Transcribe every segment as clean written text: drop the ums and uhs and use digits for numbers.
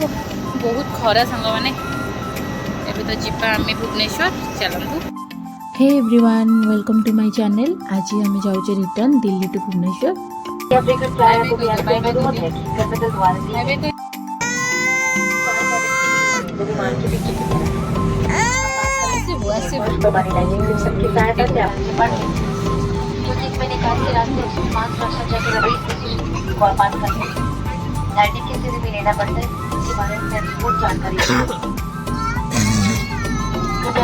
बहुत खरा सांग मैंने एबे तो जीवा आम भुवनेश्वर चलतु। Hey everyone, welcome to my channel. आज हम जाऊँ रिटर्न दिल्ली टू भुवनेश्वर। किसी भी लेना पड़ता है इसके बारे में बहुत जानकारी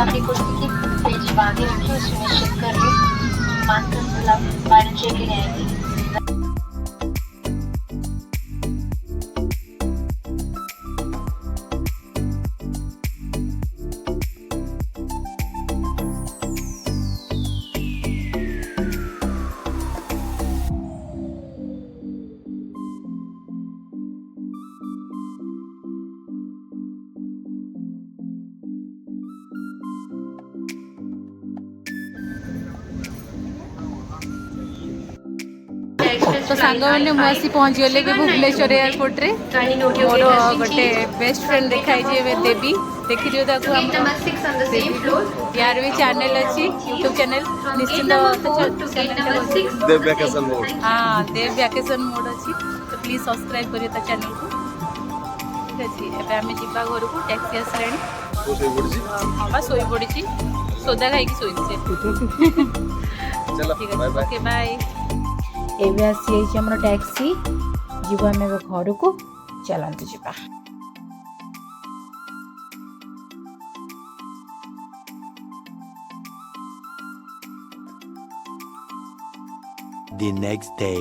अपनी कुर्सी की पेज बांधे रखिए और सुनिश्चित कर ले मास्क फाइनल चेक के लिए आएंगे। तो सांग मैंने मुझे पहुँची गले कि भुवनेश्वर एयरपोर्ट रे मोर गोटे बेस्ट फ्रेंड देखाई देवी देखी यार भी चैनल अच्छी यूट्यूब चैनल निश्चिंत हाँ देव वैकेशन मोड अच्छी तो प्लीज सब्सक्राइब करिए चैनल को। ठीक अच्छे एवं आम जा घर को टैक्सी आसला हाँ बा शोई पड़ी सोदा खाई शोई ठीक है ओके बाय। एबे आसी हमर टैक्सी जीव आम घर को चलतु जा। The next day.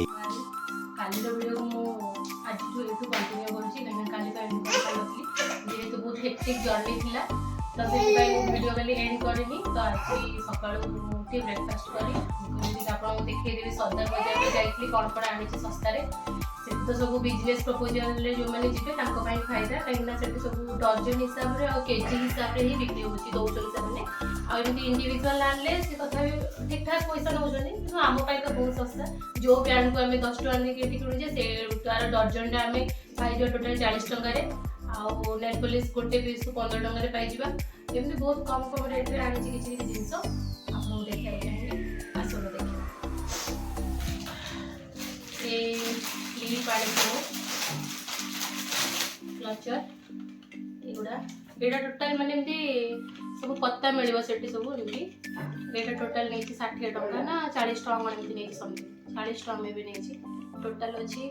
Kali video को मु आज जो एठू कंटिन्यू करूची काली तो एंड करथि जेहेतु बहुत हेक्टिक जर्नी थिला तो से वीडियो खाली एंड करनी तो आज सकाळू उठी ब्रेकफास्ट करी आपको देखिए देवी सदर बजार में जाइए कौन कौन आनी सस्तार से तो सब बिजनेस प्रपोजल जो मैंने जी फायदा कहीं सब डजन हिसाब से और केजी हिसाब से ही बिक्री होती दौरान से आमती इंडिविजुआल आने से तथा ठीक ठाक पैसा नौ आम तो बहुत सस्ता जो ब्रांड को आम 10 टका किणुचे से तार डजन आम पाई टोटाल 40 टकर आउ नेल पॉलिश गोटे पीस को 15 टकर पाई एमती बहुत कम कम रेट में आनी किसी जिनस आपको देखा चाहिए आसन देखिए क्लिप क्लचर एगुड़ा एटा टोटाल माने एमती सब पत्ता मिलिबो सेठी सब एमती एटा टोटाल नै 60 टका ना 40 टका मन एमती नै समथिंग 40 टका में भी नै टोटाल अछि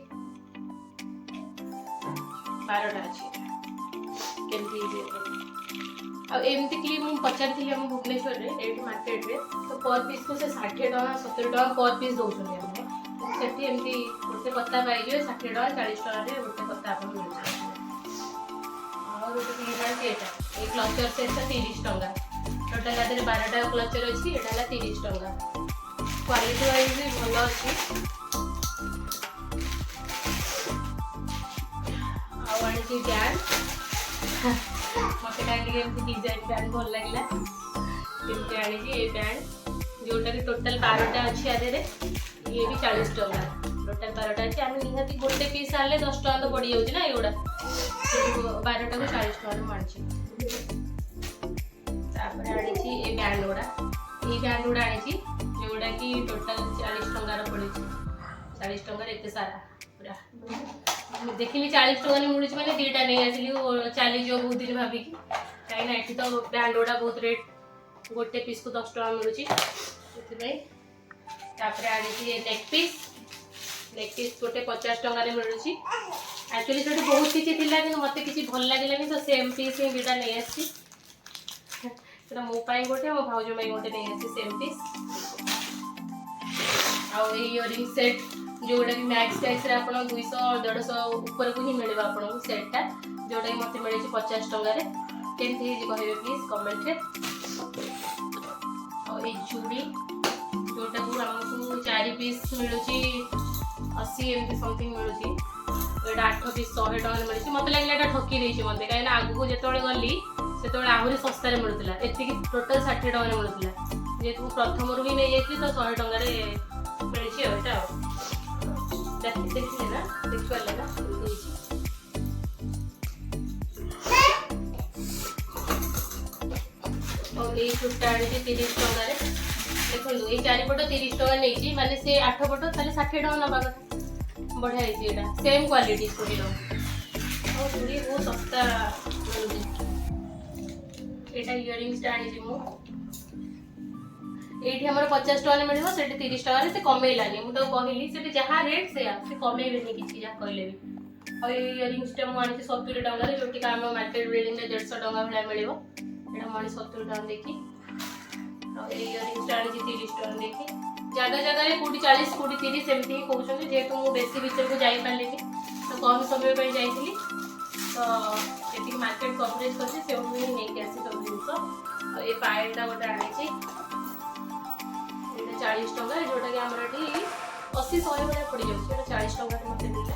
12 टा अछि केमती जे आ एमती क्लिप हम पचार थी हम भुवनेश्वर रे एटी मार्केट रे तो पर पीस को से 60 टका 70 टका पर पीस दोछन हम सेठी एमती गोटे पत्ता पाई जे 60 टका 40 टका रे गोटे पत्ता आपन मिल जाय और गोटे क्लिप है एटा ए क्लचर सेट 30 टका टोटल आदर 12 टा क्लचर अछि एटा ला 30 टका क्वालिटी वाइज भी भलो अछि आ वाणी की ब्यान मते टाइम के डिजाइन ब्यान भल लागला एमती आनी जी ए ब्यान जोटा कि टोटल 12 टा अछि आदे रे ये भी 40 टका टोटल 12 टा अछि आमे निहाती गोटे पीस आले 10 टका तो पड़ी जाउची ना एगुडा 12 टा को 40 टका मानछि तापर आनी छी ए ब्यान गुडा आनी छी जोडा कि टोटल 40 टका रो पड़ी 40 टका रे एते सारा पूरा देखिली 40 टका ने मिलुची माने दीटा नै आसिली चाली जो बहुत दिन भाबी कि काई ना एठी तो ब्रांड गुडा बहुत रेट गोटे पीस को 10 टका मिलुची एथि तापर आनी छी नेक पीस गोटे 50 टका रे मिलुची एक्चुअली छोटे बहुत किछि थिला कि मते किछि भल लागलानी तो सेम पीस ही बिटा नै आसी सेटा मो पाई गोटे मो भाउजो माई गोटे नै आसी सेम पीस आ इयरिंग सेट जोटा कि मैक्स प्राइस रे आपण 200 150 ऊपर को ही मिलबा आपण को सेटटा जोटा कि मते मिले 50 टका रे केमथि कहबे प्लीज कमेंट रे। और ए चूड़ी जोटा को हमको 4 पीस मिलुची 80 एमती समथिंग मिलुची एटा 8 पीस 100 टका मिलुची मते लागला एटा ठकी देछि मते काई ना आगु को जेतोळे गली सेतोळे आहुरी सस्ता रे मिलुतला एति कि टोटल 60 टका रे मिलुतला जे तू प्रथम रु भी नै जेति तो 100 टका रे मिलछि एटा देखिले ना देखले ना ये चूटा आनी 30 टंका देखो ये 4 पट 30 टंका नहीं माने से 8 पट खाली 60 टंका नबा कथा बढ़िया है एटा सेम क्वालिटी चूड़ी रो और चूड़ी बहुत सस्ता मिलुची एटा इयरिंग्स आनी छी मु एठी हमर 50 टका मिलबो सेठी 30 टका रे से कमेलानी मु तो कहली सेठी जहा रेट से आप से कमेबेनी किछि जा कहले भी और इयरिंग्स टा मु आनी 70 टका रे जोटी का हम मार्केट बिल्डिंग में 150 टका भला मिलबो एटा मनी 70 टका देखी और इयरिंग्स टा आनी 30 टका देखी जगह जगह रे कोटी 40 कोटी 30 एमती ही कहउछन जे तो मु बेसी भीतर को जाई पालेनी तो कम समय पे जाईथिली तो एटी मार्केट कवरेज करछि से मु नहीं के आसी सब जिंस और ए पायल टा गोटा आनी छी 40 टंका जोटा कि हमर एठी 80 100 वाला पड़ी जाउछ 40 टंका रे मते दिले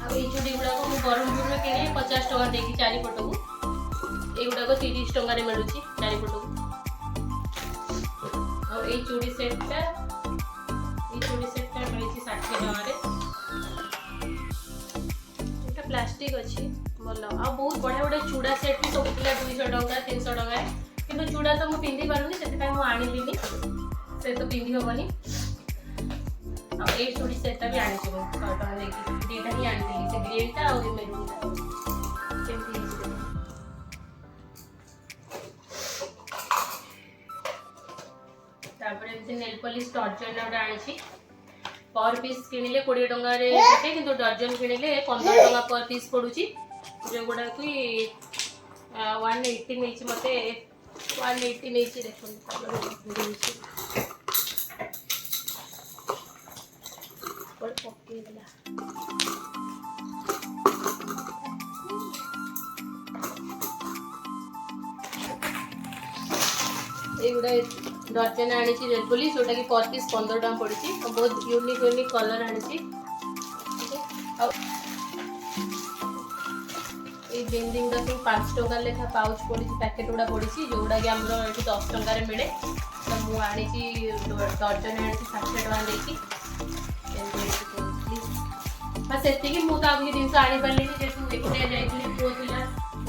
आ ए चूड़ी गुडा को बरहमपुर में किने 50 टंका देकी चारि पटो को ए गुडा को 30 टंका रे मिलुची चारि पटो को और ए चूड़ी सेट टा मिलुची 60 टंका रे एटा प्लास्टिक अछि बोलो आ बहुत बढ़िया बढ़िया चूड़ा सेट भी सब पिला 200 टंका 300 टंका किंतु चूड़ा तो मु पिंदी पारुनी सेति मु आनिलिनी से तो पिंदी होबनी अब ए चूड़ी सेट भी आनी छबो 100 टका देकी दीटा ही आनिली से ग्रीन टा और मेरून टा केमती हिची तापर एमती नेल पॉलिश डर्जन नाडा आनी छी पर पीस किनिले 20 टंका रे केते किंतु डर्जन किनिले 15 टंका पर पीस पडुची जे गोडा की 180 नेची मते 180 नेची देखो पर पक्के दिला एगुडा डर्जन आनी छी रेड पुलिस जोटा की पर पीस 15 टका पड़िची और बहुत यूनिक कलर आनी छी ये बेंडिंग दा सब 5 टका लेखा पाउच पड़ी पैकेट गुडा पड़ी जोड़ा कि हमरो एठी 10 टका रे मिले तो मु आनी छी डर्जन आनी छी 60 टका देकी बस एति कि मु ता अभी दिन आनी पाली जे तू एकटे जाइली पो पिला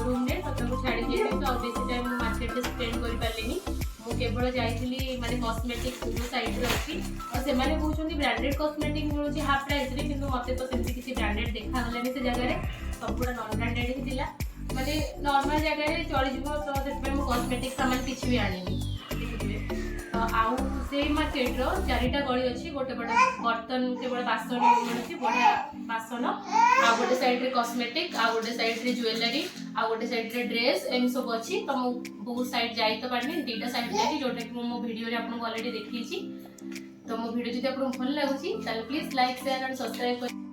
रूम रे तो तको छाडी जे तो बेसी टाइम मार्केट में स्पेंड करि पालिनी मु केवल जाइली माने कॉस्मेटिक पूरा साइड रे अछि और से माने कहउछंती ब्रांडेड कॉस्मेटिक मिलुची हाफ प्राइस रे किंतु मते तो सेमति किसी ब्रांडेड देखा गलानी से जगह रे सब पूरा नॉन ब्रांडेड ही थिला माने नॉर्मल जगह रे चली जिवो तो सेट में कॉस्मेटिक सामान किछि भी आनिनी देखिबे तो आउ से मार्केट रो चारिटा गली अछि गोटे बडा बर्तन केवल बासन मिलुची बडा बासन आ गोटे साइड रे कॉस्मेटिक आ गोटे साइड रे ज्वेलरी आ गोटे साइड रे ड्रेस एम सब अछि तो मु बहुत साइड जाई तो पारनी दीटा साइड जाई जोटा कि मो वीडियो रे आपन ऑलरेडी देखिछि तो मो वीडियो जदि आपन भल लागुची ताले please like share and subscribe